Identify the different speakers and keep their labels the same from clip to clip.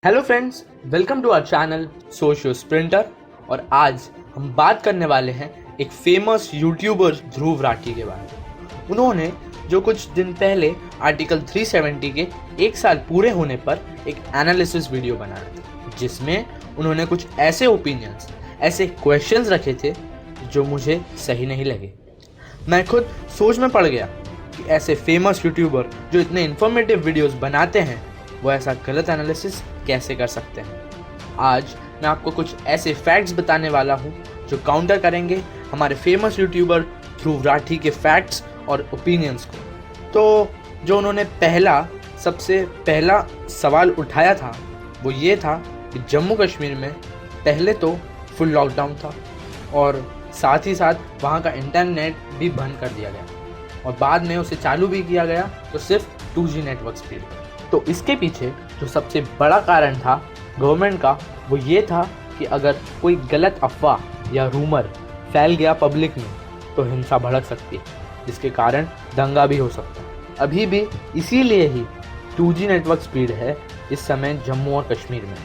Speaker 1: Hello friends, welcome to our channel socio sprinter. और आज हम बात करने वाले हैं एक फेमस यूट्यूबर ध्रुव राठी के बारे में। उन्होंने जो कुछ दिन पहले आर्टिकल 370 के एक साल पूरे होने पर एक एनालिसिस वीडियो बनाया था, जिसमें उन्होंने कुछ ऐसे ओपिनियंस, ऐसे क्वेश्चंस रखे थे जो मुझे सही नहीं लगे। मैं खुद सोच में पड़ गया कि ऐसे फेमस यूट्यूबर जो इतने इन्फॉर्मेटिव वीडियोस बनाते हैं, वो ऐसा गलत एनालिसिस कैसे कर सकते हैं। आज मैं आपको कुछ ऐसे फैक्ट्स बताने वाला हूँ जो काउंटर करेंगे हमारे फेमस यूट्यूबर ध्रुव राठी के फैक्ट्स और ओपिनियंस को। तो जो उन्होंने सबसे पहला सवाल उठाया था वो ये था कि जम्मू कश्मीर में पहले तो फुल लॉकडाउन था और साथ ही साथ वहाँ का इंटरनेट भी बंद कर दिया गया और बाद में उसे चालू भी किया गया तो सिर्फ 2G नेटवर्क स्पीड पर। तो इसके पीछे जो सबसे बड़ा कारण था गवर्नमेंट का, वो ये था कि अगर कोई गलत अफवाह या रूमर फैल गया पब्लिक में तो हिंसा भड़क सकती है, जिसके कारण दंगा भी हो सकता है। अभी भी इसीलिए ही 2G नेटवर्क स्पीड है इस समय जम्मू और कश्मीर में,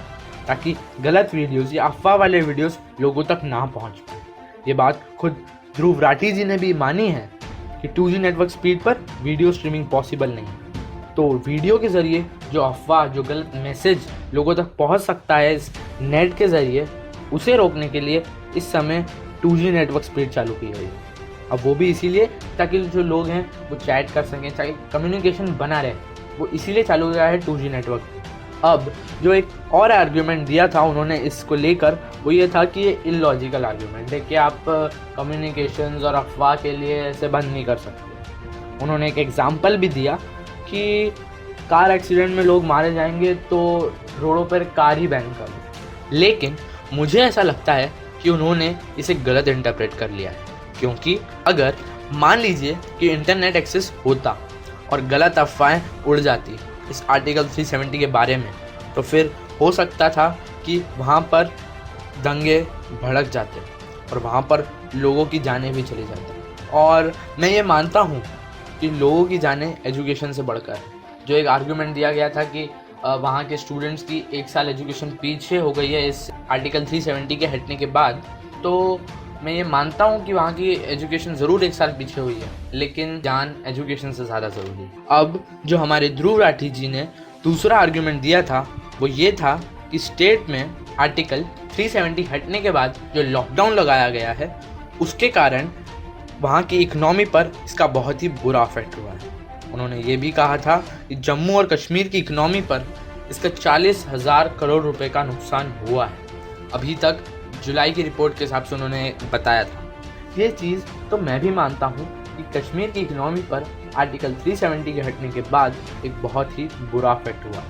Speaker 1: ताकि गलत वीडियोस या अफवाह वाले वीडियोस लोगों तक ना पहुंच पाए। ये बात खुद ध्रुव राठी जी ने भी मानी है कि 2G नेटवर्क स्पीड पर वीडियो स्ट्रीमिंग पॉसिबल नहीं है। तो वीडियो के ज़रिए जो अफवाह, जो गलत मैसेज लोगों तक पहुंच सकता है इस नेट के ज़रिए, उसे रोकने के लिए इस समय 2G नेटवर्क स्पीड चालू की गई है। अब वो भी इसीलिए ताकि जो लोग हैं वो चैट कर सकें, ताकि कम्युनिकेशन बना रहे, वो इसीलिए चालू किया है 2G नेटवर्क। अब जो एक और आर्ग्यूमेंट दिया था उन्होंने इसको लेकर, वो ये था कि ये इलॉजिकल आर्ग्यूमेंट है कि आप कम्युनिकेशंस और अफवाह के लिए ऐसे बंद नहीं कर सकते। उन्होंने एक एग्जाम्पल भी दिया कि कार एक्सीडेंट में लोग मारे जाएंगे तो रोडों पर कार ही बैन कर दो। लेकिन मुझे ऐसा लगता है कि उन्होंने इसे गलत इंटरप्रेट कर लिया है, क्योंकि अगर मान लीजिए कि इंटरनेट एक्सेस होता और गलत अफवाहें उड़ जाती इस आर्टिकल 370 के बारे में, तो फिर हो सकता था कि वहाँ पर दंगे भड़क जाते और वहाँ पर लोगों की जानें भी चली जाती। और मैं ये मानता हूँ कि लोगों की जानें एजुकेशन से बढ़कर। जो एक आर्ग्यूमेंट दिया गया था कि वहाँ के स्टूडेंट्स की एक साल एजुकेशन पीछे हो गई है इस आर्टिकल 370 के हटने के बाद, तो मैं ये मानता हूँ कि वहाँ की एजुकेशन ज़रूर एक साल पीछे हुई है, लेकिन जान एजुकेशन से ज़्यादा ज़रूरी है। अब जो हमारे ध्रुव राठी जी ने दूसरा आर्ग्यूमेंट दिया था वो ये था कि स्टेट में आर्टिकल 370 हटने के बाद जो लॉकडाउन लगाया गया है उसके कारण वहाँ की इकनॉमी पर इसका बहुत ही बुरा इफेक्ट हुआ है। उन्होंने ये भी कहा था कि जम्मू और कश्मीर की इकनॉमी पर इसका 40,000 करोड़ रुपए का नुकसान हुआ है। अभी तक जुलाई की रिपोर्ट के हिसाब से उन्होंने बताया था। ये चीज़ तो मैं भी मानता हूँ कि कश्मीर की इकनॉमी पर आर्टिकल 370 के हटने के बाद एक बहुत ही बुरा इफेक्ट हुआ,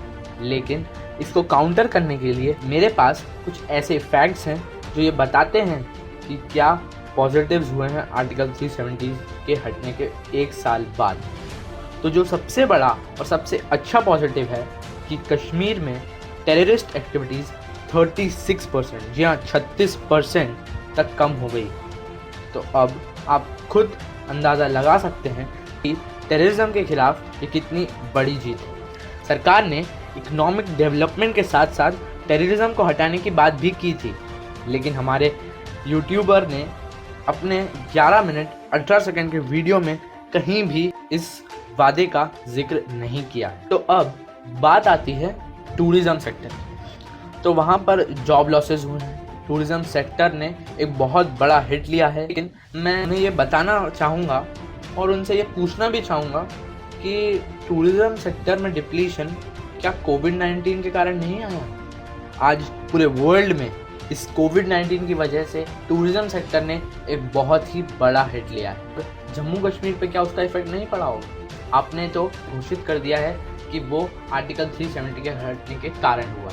Speaker 1: लेकिन इसको काउंटर करने के लिए मेरे पास कुछ ऐसे फैक्ट्स हैं जो ये बताते हैं कि क्या पॉजिटिव्स हुए हैं आर्टिकल 370 के हटने के एक साल बाद। तो जो सबसे बड़ा और सबसे अच्छा पॉजिटिव है कि कश्मीर में टेररिस्ट एक्टिविटीज़ 36%, जी हाँ 36% तक कम हो गई। तो अब आप खुद अंदाज़ा लगा सकते हैं कि टेररिज्म के खिलाफ ये कितनी बड़ी जीत है। सरकार ने इकोनॉमिक डेवलपमेंट के साथ साथ टेररिज्म को हटाने की बात भी की थी, लेकिन हमारे यूट्यूबर ने अपने 11 मिनट 18 सेकंड के वीडियो में कहीं भी इस वादे का जिक्र नहीं किया। तो अब बात आती है टूरिज़्म सेक्टर। तो वहाँ पर जॉब लॉसेस हुए हैं, टूरिज़्म सेक्टर ने एक बहुत बड़ा हिट लिया है। लेकिन मैं उन्हें ये बताना चाहूँगा और उनसे ये पूछना भी चाहूँगा कि टूरिज़्म सेक्टर में डिप्लीशन क्या कोविड-19 के कारण नहीं आया? आज पूरे वर्ल्ड में इस कोविड-19 की वजह से टूरिज़्म सेक्टर ने एक बहुत ही बड़ा हिट लिया है। जम्मू कश्मीर पे क्या उसका इफेक्ट नहीं पड़ा होगा? आपने तो घोषित कर दिया है कि वो आर्टिकल 370 के हटने के कारण हुआ।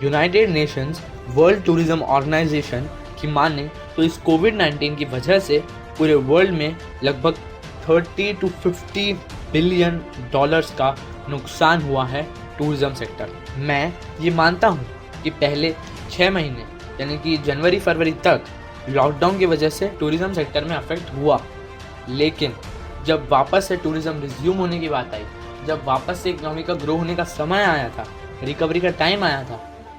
Speaker 1: United Nations World Tourism Organization की माने तो इस कोविड-19 की वजह से पूरे वर्ल्ड में लगभग 30 to 50 बिलियन डॉलर्स का नुकसान हुआ है टूरिज़्म सेक्टर। मैं ये मानता हूँ कि पहले 6 महीने यानी कि जनवरी फरवरी तक लॉकडाउन की वजह से टूरिज़्म सेक्टर में अफेक्ट हुआ, लेकिन जब वापस से टूरिज़्म रिज्यूम होने की बात आई, जब वापस से इकोनॉमी का ग्रो होने का समय आया था, रिकवरी का टाइम आया था,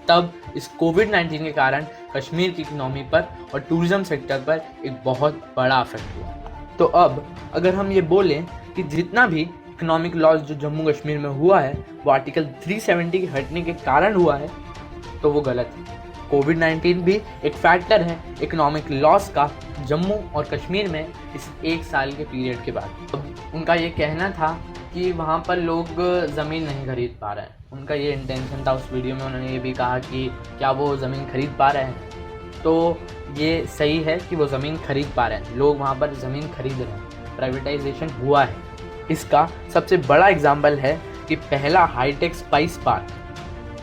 Speaker 1: तब इस कोविड-19 के कारण कश्मीर की इकोनॉमी पर और टूरिज्म सेक्टर पर एक बहुत बड़ा इफेक्ट हुआ। तो अब अगर हम ये बोलें कि जितना भी इकोनॉमिक लॉस जो जम्मू कश्मीर में हुआ है वो आर्टिकल 370 के हटने के कारण हुआ है, तो वो गलत है। कोविड-19 भी एक फैक्टर है इकोनॉमिक लॉस का जम्मू और कश्मीर में इस एक साल के पीरियड के बाद। अब उनका ये कहना था कि वहाँ पर लोग ज़मीन नहीं खरीद पा रहे हैं। उनका ये इंटेंशन था, उस वीडियो में उन्होंने ये भी कहा कि क्या वो ज़मीन खरीद पा रहे हैं। तो ये सही है कि वो ज़मीन खरीद पा रहे हैं, लोग वहाँ पर ज़मीन खरीद रहे हैं, प्राइवेटाइजेशन हुआ है। इसका सबसे बड़ा एग्जाम्पल है कि पहला हाईटेक स्पाइस पार्क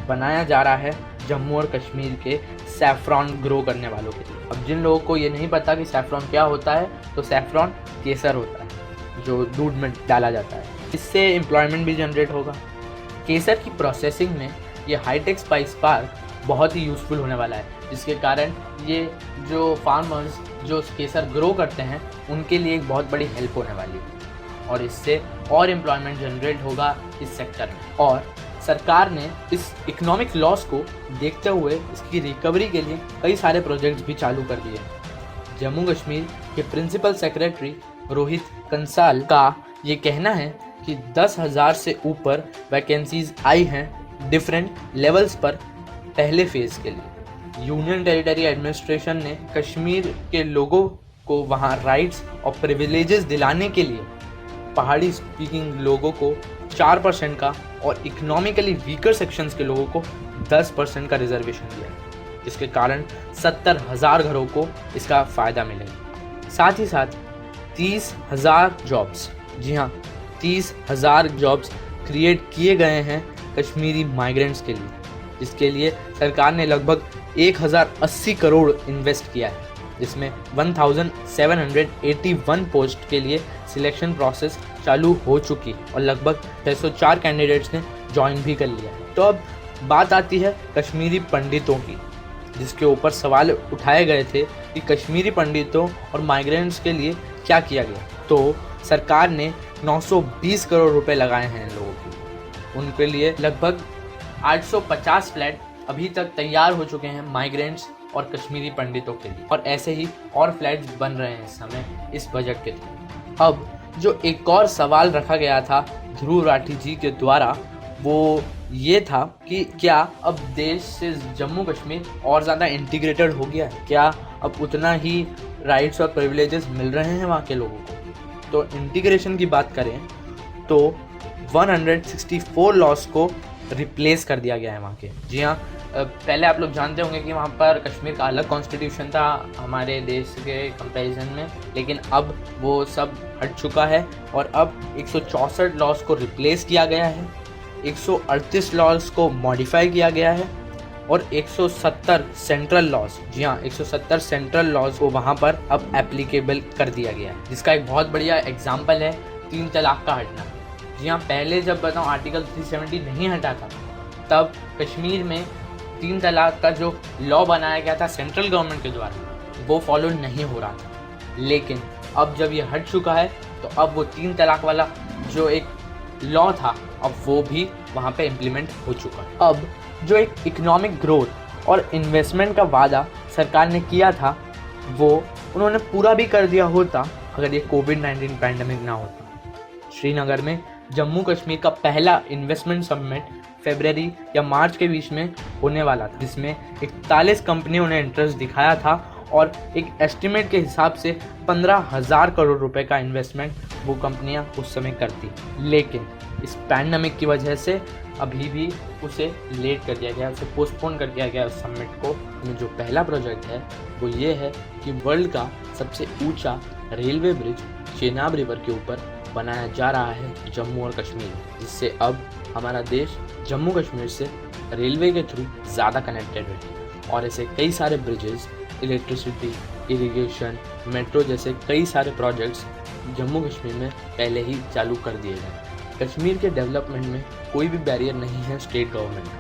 Speaker 1: बनाया जा रहा है जम्मू और कश्मीर के सैफ़्रॉन ग्रो करने वालों के लिए। अब जिन लोगों को ये नहीं पता कि सैफ़्रॉन क्या होता है, तो सैफ़्रॉन केसर होता है जो दूध में डाला जाता है। इससे एम्प्लॉयमेंट भी जनरेट होगा। केसर की प्रोसेसिंग में ये हाईटेक स्पाइस पार्क बहुत ही यूज़फुल होने वाला है, जिसके कारण ये जो फार्मर्स जो केसर ग्रो करते हैं उनके लिए एक बहुत बड़ी हेल्प होने वाली है और इससे और एम्प्लॉयमेंट जनरेट होगा इस सेक्टर में। और सरकार ने इस इकोनॉमिक लॉस को देखते हुए इसकी रिकवरी के लिए कई सारे प्रोजेक्ट्स भी चालू कर दिए हैं। जम्मू कश्मीर के प्रिंसिपल सेक्रेटरी रोहित कंसाल का ये कहना है कि 10,000 से ऊपर वैकेंसीज आई हैं डिफरेंट लेवल्स पर पहले फेज़ के लिए। यूनियन टेरिटरी एडमिनिस्ट्रेशन ने कश्मीर के लोगों को वहाँ राइट्स और प्रिविलेजेस दिलाने के लिए पहाड़ी स्पीकिंग लोगों को 4% का और इकोनॉमिकली वीकर सेक्शंस के लोगों को 10% का रिजर्वेशन दिया, जिसके कारण 70,000 घरों को इसका फ़ायदा मिलेगा। साथ ही साथ 30,000 जॉब्स, जी हाँ 30,000 जॉब्स क्रिएट किए गए हैं कश्मीरी माइग्रेंट्स के लिए, जिसके लिए सरकार ने लगभग 1080 करोड़ इन्वेस्ट किया है, जिसमें 1781 पोस्ट के लिए सिलेक्शन प्रोसेस चालू हो चुकी और लगभग 604 कैंडिडेट्स ने ज्वाइन भी कर लिया। तो अब बात आती है कश्मीरी पंडितों की, जिसके ऊपर सवाल उठाए गए थे कि कश्मीरी पंडितों और माइग्रेंट्स के लिए क्या किया गया। तो सरकार ने 920 करोड़ रुपए लगाए हैं इन लोगों के। उनके लिए लगभग 850 फ्लैट अभी तक तैयार हो चुके हैं माइग्रेंट्स और कश्मीरी पंडितों के लिए, और ऐसे ही और फ्लैट्स बन रहे हैं इस समय इस बजट के थ्रू। अब जो एक और सवाल रखा गया था ध्रुव राठी जी के द्वारा, वो ये था कि क्या अब देश से जम्मू कश्मीर और ज़्यादा इंटीग्रेटेड हो गया है, क्या अब उतना ही राइट्स और प्रिविलेजेस मिल रहे हैं वहाँ के लोगों को। तो इंटीग्रेशन की बात करें तो 164 लॉस को रिप्लेस कर दिया गया है वहाँ के। जी हाँ, पहले आप लोग जानते होंगे कि वहाँ पर कश्मीर का अलग कॉन्स्टिट्यूशन था हमारे देश के कंपैरिजन में, लेकिन अब वो सब हट चुका है और अब 164 लॉस को रिप्लेस किया गया है, 138 लॉस को मॉडिफाई किया गया है और 170 सेंट्रल लॉस, जी हाँ 170 सेंट्रल लॉस को वहाँ पर अब एप्लीकेबल कर दिया गया है, जिसका एक बहुत बढ़िया एग्जाम्पल है 3 तलाक का हटना। जी हाँ, पहले जब बताऊँ आर्टिकल 370 नहीं हटा था तब कश्मीर में 3 तलाक का जो लॉ बनाया गया था सेंट्रल गवर्नमेंट के द्वारा वो फॉलो नहीं हो रहा था, लेकिन अब जब ये हट चुका है तो अब वो 3 तलाक वाला जो एक लॉ था अब वो भी वहाँ पे इम्प्लीमेंट हो चुका है। अब जो एक इकोनॉमिक ग्रोथ और इन्वेस्टमेंट का वादा सरकार ने किया था वो उन्होंने पूरा भी कर दिया होता अगर ये कोविड-19 पैंडेमिक ना होता। श्रीनगर में जम्मू कश्मीर का पहला इन्वेस्टमेंट समिट फरवरी या मार्च के बीच में होने वाला था, जिसमें 41 कंपनियों ने इंटरेस्ट दिखाया था और एक एस्टिमेट के हिसाब से 15,000 करोड़ रुपए का इन्वेस्टमेंट वो कंपनियां उस समय करती, लेकिन इस पैंडेमिक की वजह से अभी भी उसे लेट कर दिया गया, उसे पोस्टपोन कर दिया गया उस समिट को। जो पहला प्रोजेक्ट है वो ये है कि वर्ल्ड का सबसे ऊंचा रेलवे ब्रिज चेनाब रिवर के ऊपर बनाया जा रहा है जम्मू और कश्मीर, जिससे अब हमारा देश जम्मू कश्मीर से रेलवे के थ्रू ज़्यादा कनेक्टेड है। और ऐसे कई सारे ब्रिजेस, इलेक्ट्रिसिटी, इरिगेशन, मेट्रो जैसे कई सारे प्रोजेक्ट्स जम्मू कश्मीर में पहले ही चालू कर दिए गए। कश्मीर के डेवलपमेंट में कोई भी बैरियर नहीं है स्टेट गवर्नमेंट का,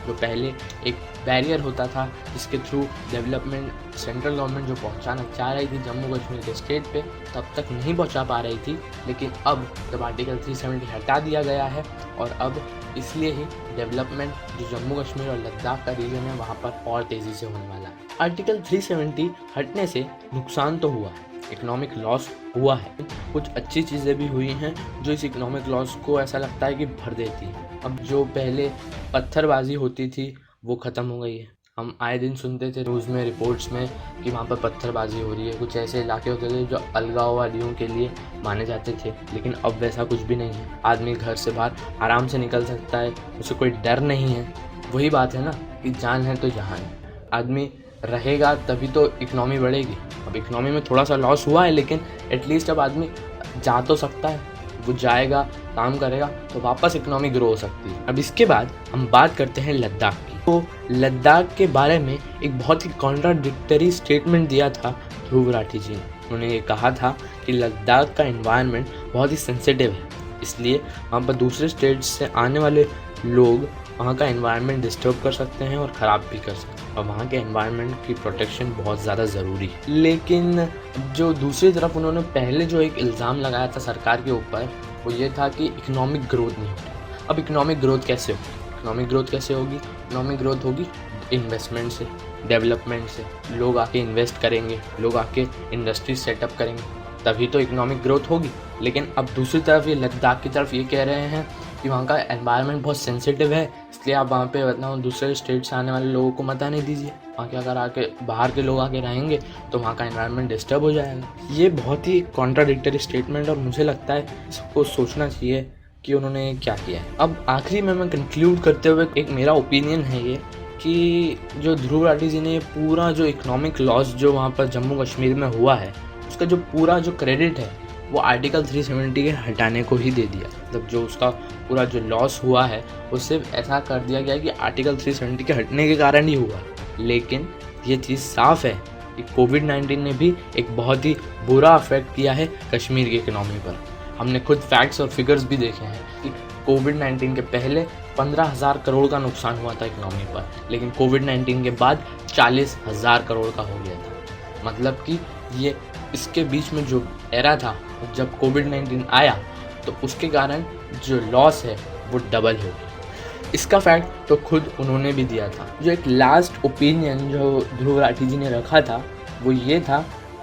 Speaker 1: जो पहले एक बैरियर होता था जिसके थ्रू डेवलपमेंट सेंट्रल गवर्नमेंट जो पहुंचाना चाह रही थी जम्मू कश्मीर के स्टेट पे, तब तक नहीं पहुंचा पा रही थी। लेकिन अब जब आर्टिकल 370 हटा दिया गया है और अब इसलिए ही डेवलपमेंट जो जम्मू कश्मीर और लद्दाख का रीजन है वहाँ पर और तेज़ी से होने वाला है। आर्टिकल 370 हटने से नुकसान तो हुआ, इकोनॉमिक लॉस हुआ है, कुछ अच्छी चीज़ें भी हुई हैं जो इस इकोनॉमिक लॉस को ऐसा लगता है कि भर देती है। अब जो पहले पत्थरबाजी होती थी वो ख़त्म हो गई है। हम आए दिन सुनते थे न्यूज़ में, रिपोर्ट्स में कि वहाँ पर पत्थरबाजी हो रही है। कुछ ऐसे इलाके होते थे जो अलगाववादियों के लिए माने जाते थे, लेकिन अब वैसा कुछ भी नहीं है। आदमी घर से बाहर आराम से निकल सकता है, उसे कोई डर नहीं है। वही बात है ना कि जान है तो जहान है। आदमी रहेगा तभी तो इकनॉमी बढ़ेगी। अब इकनॉमी में थोड़ा सा लॉस हुआ है, लेकिन एटलीस्ट अब आदमी जा तो सकता है। वो जाएगा, काम करेगा तो वापस इकनॉमी ग्रो हो सकती है। अब इसके बाद हम बात करते हैं लद्दाख की। तो लद्दाख के बारे में एक बहुत ही कॉन्ट्राडिक्टरी स्टेटमेंट दिया था ध्रुव राठी जी ने। उन्होंने ये कहा था कि लद्दाख का एनवायरनमेंट बहुत ही सेंसिटिव है, इसलिए वहाँ पर दूसरे स्टेट्स से आने वाले लोग वहाँ का एनवायरनमेंट डिस्टर्ब कर सकते हैं और ख़राब भी कर सकते हैं, और वहाँ के एनवायरनमेंट की प्रोटेक्शन बहुत ज़्यादा ज़रूरी है। लेकिन जो दूसरी तरफ उन्होंने पहले जो एक इल्ज़ाम लगाया था सरकार के ऊपर, वो ये था कि इकोनॉमिक ग्रोथ नहीं हो रही। अब इकोनॉमिक ग्रोथ कैसे होगी? इकोनॉमिक ग्रोथ कैसे होगी? इकोनॉमिक ग्रोथ होगी इन्वेस्टमेंट से, डेवलपमेंट से। लोग आके इन्वेस्ट करेंगे, लोग आके इंडस्ट्री सेटअप करेंगे, तभी तो इकोनॉमिक ग्रोथ होगी। लेकिन अब दूसरी तरफ ये लद्दाख की तरफ ये कह रहे हैं कि वहाँ का एनवायरनमेंट बहुत सेंसिटिव है, इसलिए आप वहाँ पे मतलब दूसरे स्टेट से आने वाले लोगों को मत आने दीजिए। वहाँ के अगर आके बाहर के लोग आके रहेंगे तो वहाँ का एनवायरनमेंट डिस्टर्ब हो जाएगा। ये बहुत ही कॉन्ट्राडिक्टरी स्टेटमेंट, और मुझे लगता है इसको सोचना चाहिए कि उन्होंने क्या किया है। अब आखिरी में मैं कंक्लूड करते हुए एक मेरा ओपिनियन है ये कि जो ध्रुव राठी जी ने पूरा जो इकोनॉमिक लॉस जो वहाँ पर जम्मू कश्मीर में हुआ है, उसका जो पूरा जो क्रेडिट है वो आर्टिकल 370 के हटाने को ही दे दिया। मतलब जो उसका पूरा जो लॉस हुआ है वो सिर्फ ऐसा कर दिया गया कि आर्टिकल 370 के हटने के कारण ही हुआ। लेकिन ये चीज़ साफ़ है कि कोविड-19 ने भी एक बहुत ही बुरा अफेक्ट किया है कश्मीर की इकोनॉमी पर। हमने खुद फैक्ट्स और फिगर्स भी देखे हैं कि कोविड-19 के पहले 15,000 करोड़ का नुकसान हुआ था इकोनॉमी पर, लेकिन कोविड-19 के बाद 40,000 करोड़ का हो गया था। मतलब कि ये इसके बीच में जो एरा था, जब कोविड-19 आया तो उसके कारण जो लॉस है वो डबल हो गया। इसका फैक्ट तो खुद उन्होंने भी दिया था। जो एक लास्ट ओपिनियन जो ध्रुव राठी जी ने रखा था वो ये था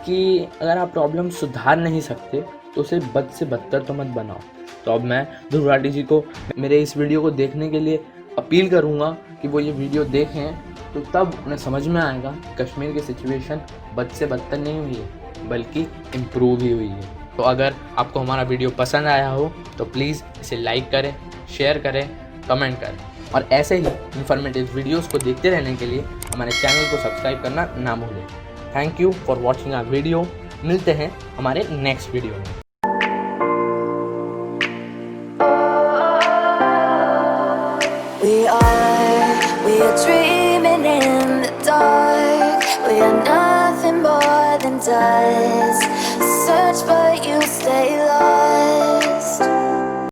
Speaker 1: कि अगर आप प्रॉब्लम सुधार नहीं सकते तो उसे बद से बदतर तो मत बनाओ। तो अब मैं ध्रुव राठी जी को मेरे इस वीडियो को देखने के लिए अपील करूँगा कि वो ये वीडियो देखें, तो तब उन्हें समझ में आएगा कश्मीर की सिचुएशन बद से बदतर नहीं हुई है बल्कि इम्प्रूव ही हुई है। तो अगर आपको हमारा वीडियो पसंद आया हो तो प्लीज़ इसे लाइक करें, शेयर करें, कमेंट करें, और ऐसे ही इन्फॉर्मेटिव वीडियोस को देखते रहने के लिए हमारे चैनल को सब्सक्राइब करना ना भूलें। Thank you for watching our video. मिलते हैं हमारे नेक्स्ट वीडियो में।
Speaker 2: We are dreaming in the dark. We are nothing more than dust. Search for